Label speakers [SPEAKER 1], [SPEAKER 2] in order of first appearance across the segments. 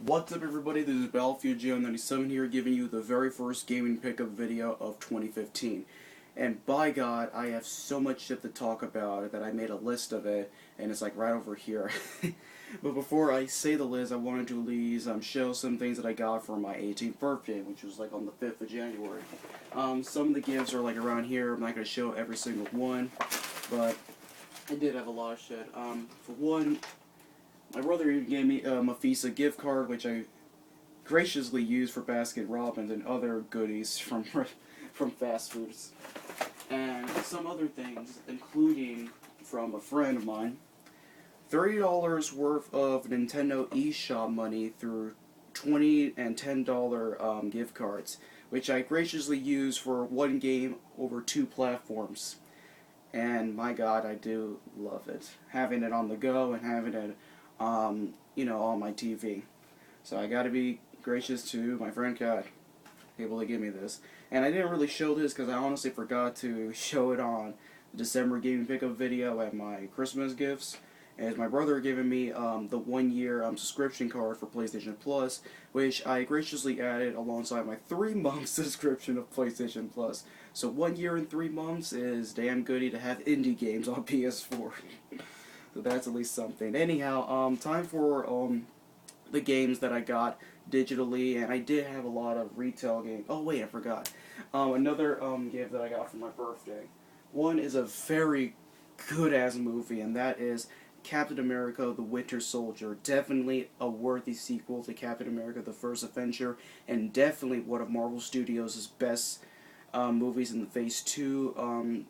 [SPEAKER 1] What's up, everybody? This is Battlefield Geo97 here, giving you the very first gaming pickup video of 2015. And by God, I have so much shit to talk about that I made a list of it, and it's like right over here. But before I say the list, I wanted to at least show some things that I got for my 18th birthday, which was like on the 5th of January. Some of the gifts are like around here. I'm not going to show every single one, but I did have a lot of shit. For one, my brother even gave me a Mafisa gift card, which I graciously used for Baskin Robbins and other goodies from fast foods. And some other things, including from a friend of mine, $30 worth of Nintendo eShop money through $20 and $10 gift cards, which I graciously used for one game over 2 platforms. And my God, I do love it. Having it on the go and having it on my TV. So I gotta be gracious to my friend Kat, able to give me this. And I didn't really show this because I honestly forgot to show it on the December gaming pickup video at my Christmas gifts. As my brother giving me the 1-year subscription card for PlayStation Plus, which I graciously added alongside my 3-month subscription of PlayStation Plus. So 1 year and 3 months is damn goody to have indie games on PS4. So that's at least something. Anyhow, time for the games that I got digitally, and I did have a lot of retail games. Oh wait, I forgot. Another gift that I got for my birthday. One is a very good-ass movie, and that is Captain America: The Winter Soldier. Definitely a worthy sequel to Captain America: The First Avenger, and definitely one of Marvel Studios' best movies in the Phase 2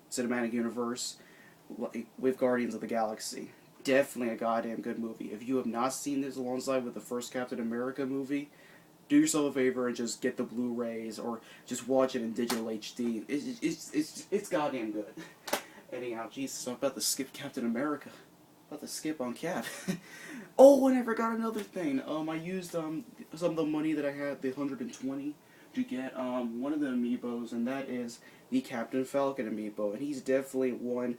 [SPEAKER 1] cinematic universe, with Guardians of the Galaxy. Definitely a goddamn good movie. If you have not seen this alongside with the first Captain America movie, do yourself a favor and just get the Blu-rays or just watch it in digital HD. It's goddamn good. Anyhow, Jesus, I'm about to skip Captain America. About to skip on Cap. Oh, and I forgot another thing. I used some of the money that I had, the 120, to get one of the amiibos, and that is the Captain Falcon amiibo. And he's definitely one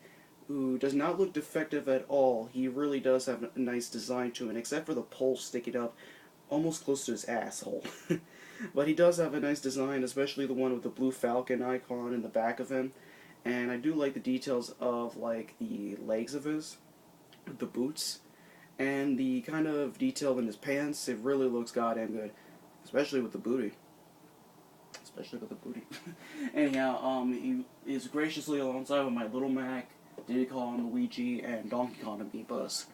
[SPEAKER 1] who does not look defective at all. He really does have a nice design to him, except for the pole sticking up almost close to his asshole. But he does have a nice design, especially the one with the blue Falcon icon in the back of him. And I do like the details of like the legs of his, the boots, and the kind of detail in his pants. It really looks goddamn good, especially with the booty. Anyhow, he is graciously alongside with my Little Mac, Diddy Kong, Luigi, and Donkey Kong amiibos.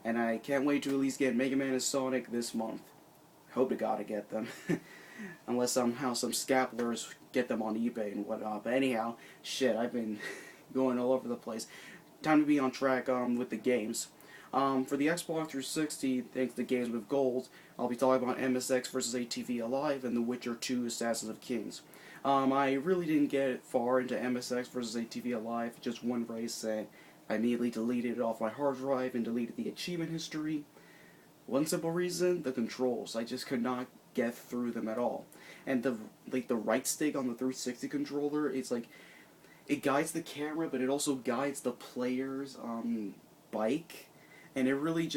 [SPEAKER 1] And I can't wait to at least get Mega Man and Sonic this month. Hope to God I get them. Unless somehow some scalpers get them on eBay and whatnot. But anyhow, shit, I've been going all over the place. Time to be on track with the games. For the Xbox 360, thanks to Games with Gold, I'll be talking about MSX vs. ATV Alive and The Witcher 2 Assassins of Kings. I really didn't get far into MSX vs. ATV Alive, just one race, and I immediately deleted it off my hard drive and deleted the achievement history. One simple reason: the controls. I just could not get through them at all. And the right stick on the 360 controller, it's like, it guides the camera, but it also guides the player's bike, and it really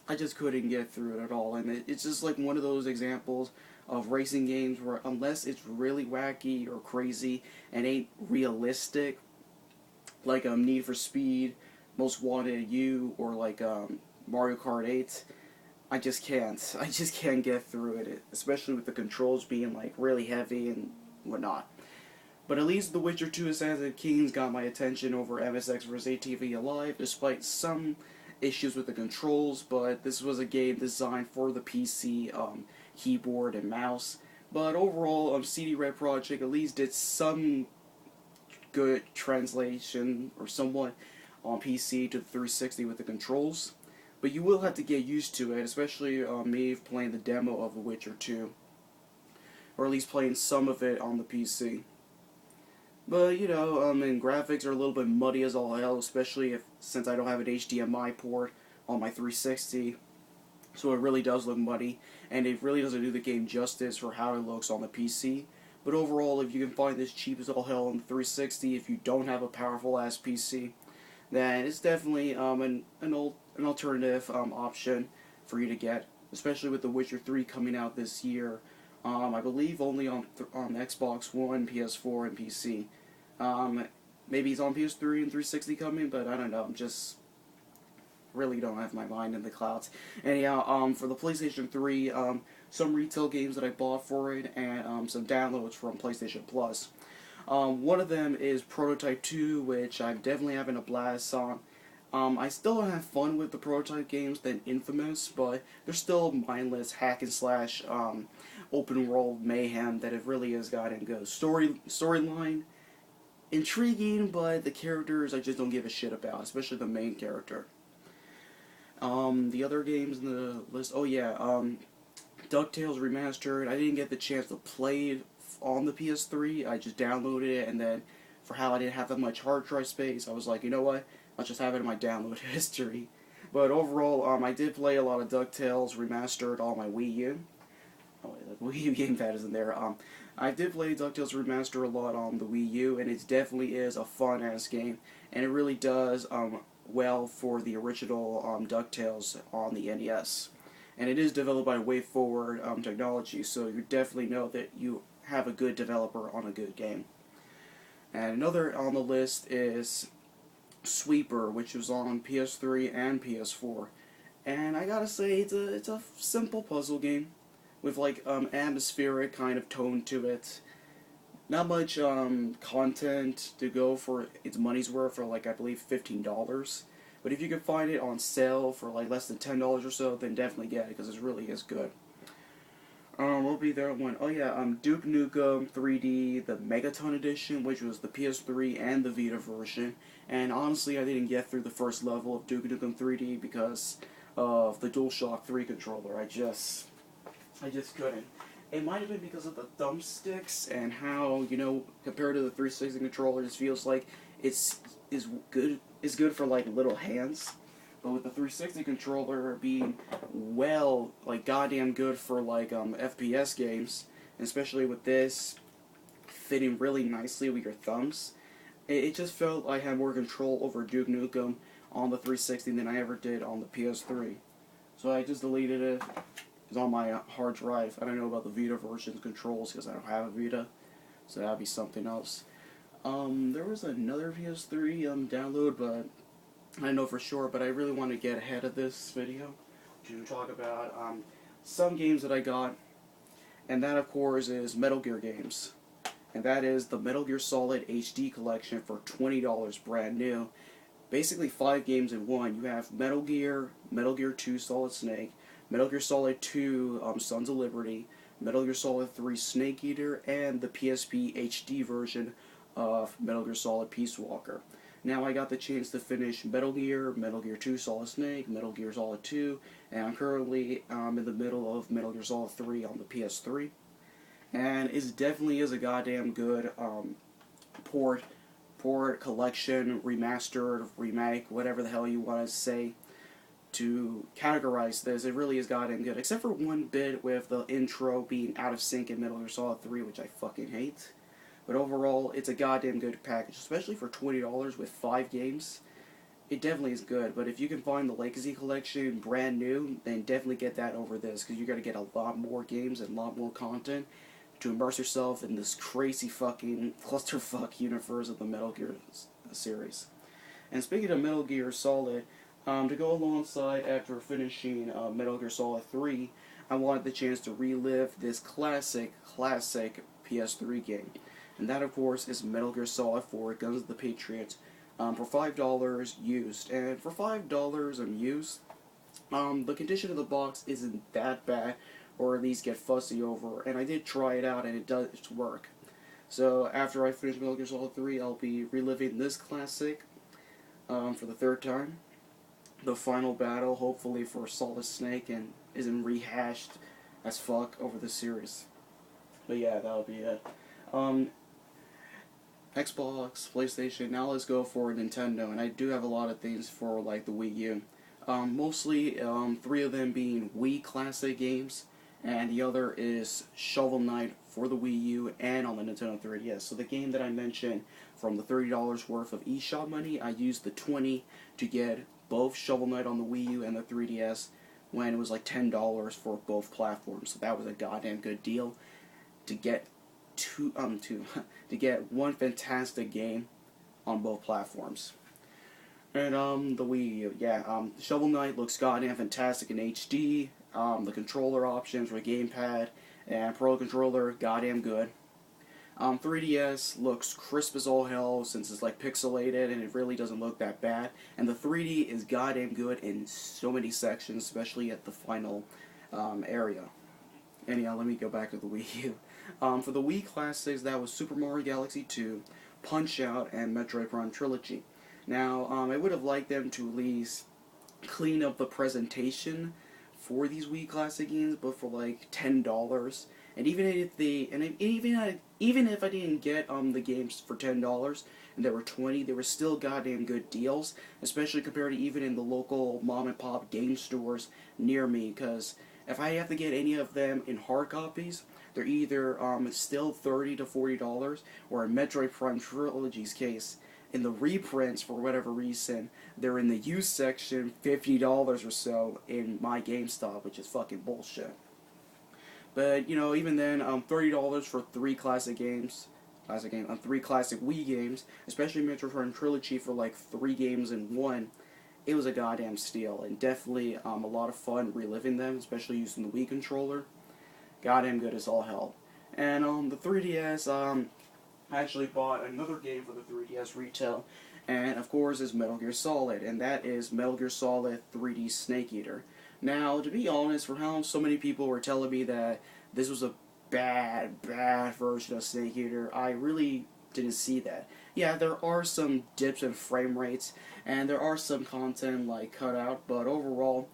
[SPEAKER 1] I just couldn't get through it at all. And it's just like one of those examples of racing games where unless it's really wacky or crazy and ain't realistic, like Need for Speed, Most Wanted U, or like Mario Kart 8, I just can't get through it, especially with the controls being like really heavy and whatnot. But at least The Witcher 2 Assassins of Kings got my attention over MSX vs. ATV Alive, despite some issues with the controls. But this was a game designed for the PC keyboard and mouse. But overall, CD Red Project at least did some good translation, or somewhat, on PC to the 360 with the controls. But you will have to get used to it, especially me playing the demo of The Witcher 2. Or at least playing some of it on the PC. But, and graphics are a little bit muddy as all hell, especially since I don't have an HDMI port on my 360. So it really does look muddy, and it really doesn't do the game justice for how it looks on the PC. But overall, if you can find this cheap as all hell on the 360, if you don't have a powerful-ass PC, then it's definitely an alternative option for you to get. especially with The Witcher 3 coming out this year. I believe only on Xbox One, PS4, and PC. Maybe it's on PS3 and 360 coming, but I don't know. I'm just really don't have my mind in the clouds. Anyhow, for the PlayStation 3, some retail games that I bought for it, and some downloads from PlayStation Plus. One of them is Prototype 2, which I'm definitely having a blast on. I still have fun with the Prototype games than Infamous, but they're still mindless hack and slash open world mayhem that it really has gotten good. Storyline, intriguing, but the characters I just don't give a shit about, especially the main character. The other games in the list, oh yeah, DuckTales Remastered. I didn't get the chance to play it on the PS3. I just downloaded it, and then for how I didn't have that much hard drive space, I was like, you know what? I'll just have it in my download history. But overall, I did play a lot of DuckTales Remastered on my Wii U. Oh wait, the Wii U gamepad isn't there. I did play DuckTales Remastered a lot on the Wii U, and it definitely is a fun-ass game, and it really does well for the original DuckTales on the NES. And it is developed by WayForward Technology, so you definitely know that you have a good developer on a good game. And another on the list is Sweeper, which was on PS3 and PS4. And I gotta say, it's a simple puzzle game with like atmospheric kind of tone to it. Not much content to go for its money's worth for like I believe $15. But if you can find it on sale for like less than $10 or so, then definitely get it because it really is good. We'll be there at one. Oh yeah, Duke Nukem 3D, the Megaton Edition, which was the PS3 and the Vita version. And honestly, I didn't get through the first level of Duke Nukem 3D because of the DualShock 3 controller. I just couldn't. It might have been because of the thumbsticks and how, you know, compared to the 360 controller, it feels like it's good for like little hands. But with the 360 controller being well, like goddamn good for like FPS games, and especially with this fitting really nicely with your thumbs, it just felt I had more control over Duke Nukem on the 360 than I ever did on the PS3. So I just deleted it. It's on my hard drive. I don't know about the Vita version's controls because I don't have a Vita, so that'd be something else. There was another PS3 download, but I don't know for sure. But I really want to get ahead of this video to talk about some games that I got, and that of course is Metal Gear games, and that is the Metal Gear Solid HD Collection for $20 brand new. Basically 5 games in one. You have Metal Gear 2 Solid Snake, Metal Gear Solid 2 Sons of Liberty, Metal Gear Solid 3 Snake Eater, and the PSP HD version of Metal Gear Solid Peace Walker. Now I got the chance to finish Metal Gear 2 Solid Snake, Metal Gear Solid 2, and I'm currently in the middle of Metal Gear Solid 3 on the PS3. And it definitely is a goddamn good port, collection, remastered, remake, whatever the hell you want to say to categorize this. It really is goddamn good, except for one bit with the intro being out of sync in Metal Gear Solid 3, which I fucking hate. But overall, it's a goddamn good package, especially for $20 with 5 games. It definitely is good, but if you can find the Legacy Collection brand new, then definitely get that over this, because you're going to get a lot more games and a lot more content to immerse yourself in this crazy fucking clusterfuck universe of the Metal Gear series. And speaking of Metal Gear Solid, to go alongside after finishing Metal Gear Solid 3, I wanted the chance to relive this classic PS3 game. And that, of course, is Metal Gear Solid 4 Guns of the Patriot for $5 used. And for $5 used, the condition of the box isn't that bad, or at least get fussy over. And I did try it out, and it does work. So after I finish Metal Gear Solid 3, I'll be reliving this classic for the 3rd time. The final battle, hopefully for Solid Snake, and isn't rehashed as fuck over the series. But yeah, that'll be it. Xbox, PlayStation, now let's go for Nintendo, and I do have a lot of things for like the Wii U. Mostly 3 of them being Wii classic games, and the other is Shovel Knight for the Wii U and on the Nintendo 3DS. So the game that I mentioned from the $30 worth of eShop money, I used the $20 to get both Shovel Knight on the Wii U and the 3DS. when it was like $10 for both platforms. So that was a goddamn good deal to get to get one fantastic game on both platforms. And the Wii U, yeah, Shovel Knight looks goddamn fantastic in HD. The controller options for gamepad and Pro Controller, goddamn good. 3DS looks crisp as all hell since it's like pixelated and it really doesn't look that bad. And the 3D is goddamn good in so many sections, especially at the final area. Anyhow, let me go back to the Wii U. For the Wii Classics, that was Super Mario Galaxy 2, Punch-Out, and Metroid Prime Trilogy. Now, I would have liked them to at least clean up the presentation for these Wii Classic games, but for like $10. And even if I didn't get the games for $10 and they were $20, they were still goddamn good deals, especially compared to even in the local mom and pop game stores near me. Because if I have to get any of them in hard copies, they're either still $30 to $40, or in Metroid Prime Trilogy's case, in the reprints, for whatever reason, they're in the used section, $50 or so in my GameStop, which is fucking bullshit. But, you know, even then, $30 for three classic Wii games, especially Metroid Prime Trilogy for like 3 games in one, it was a goddamn steal, and definitely a lot of fun reliving them, especially using the Wii controller. Goddamn good as all hell. And on the 3DS, I actually bought another game for the 3DS retail, and of course is Metal Gear Solid, and that is Metal Gear Solid 3D Snake Eater. Now, to be honest, for how so many people were telling me that this was a bad version of Snake Eater, I really didn't see that. Yeah, there are some dips in frame rates, and there are some content like cut out, but overall,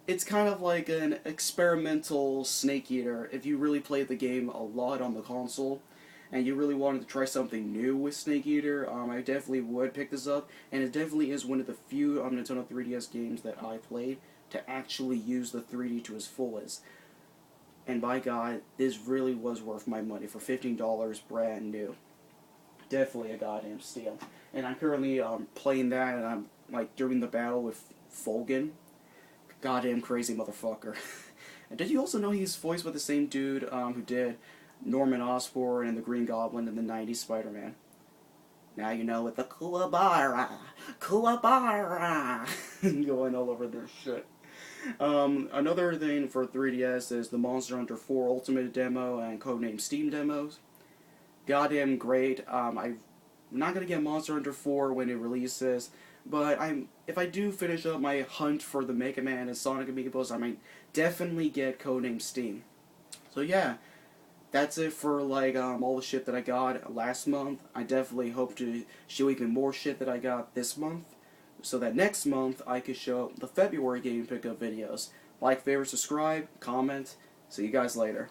[SPEAKER 1] it's kind of like an experimental Snake Eater if you really played the game a lot on the console and you really wanted to try something new with Snake Eater. I definitely would pick this up, and it definitely is one of the few Nintendo 3DS games that I played to actually use the 3D to its fullest. And by God, this really was worth my money for $15 brand new. Definitely a goddamn steal. And I'm currently playing that, and I'm like doing the battle with Fulgen. Goddamn crazy motherfucker. And did you also know he's voiced by the same dude who did Norman Osborn and the Green Goblin in the 90s Spider-Man? Now you know with the Kuwabara, going all over their shit. Another thing for 3DS is the Monster Hunter 4 Ultimate demo and Codename Steam demos. Goddamn great. I'm not gonna get Monster Hunter 4 when it releases, but if I do finish up my hunt for the Mega Man and Sonic Amiibos, I might definitely get Codename Steam. So yeah, that's it for like all the shit that I got last month. I definitely hope to show even more shit that I got this month, so that next month I could show the February game pickup videos. Like, favorite, subscribe, comment. See you guys later.